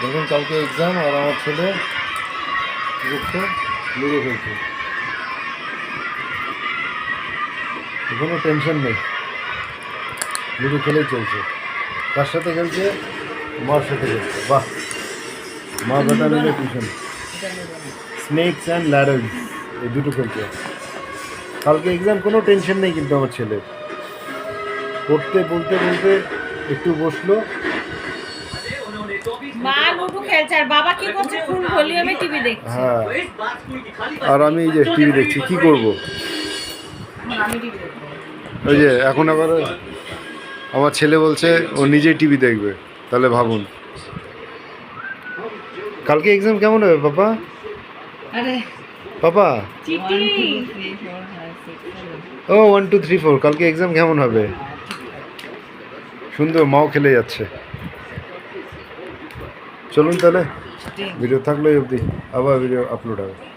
দেখুন কালকে এক্সাম আর আমার ছেলে কী করছে, লুডো খেলছে। কোনো টেনশন নেই, লুডো খেলেই চলছে। কার সাথে খেলছে? মার সাথে খেলছে। বাহ, মা বেটা মিলে টিউশন। স্নেকস অ্যান্ড ল্যাডার্স এই দুটো খেলছে। কালকে এক্সাম, কোনো টেনশন নেই কিন্তু আমার ছেলে পড়তে বলতে বলতে একটু বসলো। মা লুডো খেলছে আর বাবা কি করছে? ফুল ভলিউমে টিভি দেখছে। হ্যাঁ, আর আমি এই যে টিভি দেখছি। কি করব? ওই যে এখন আবার আমার ছেলে বলছে ও নিজেই টিভি দেখবে। তাহলে ভাবুন কালকে এক্সাম কেমন হবে পাপা? আরে পাপা, চিটিং। ও 1 2 3 4 কালকে এক্সাম কেমন হবে? সুন্দর, মাও খেলে যাচ্ছে। চলুন তাহলে, ভিডিও থাকলে অবধি আবার ভিডিও আপলোড হবে।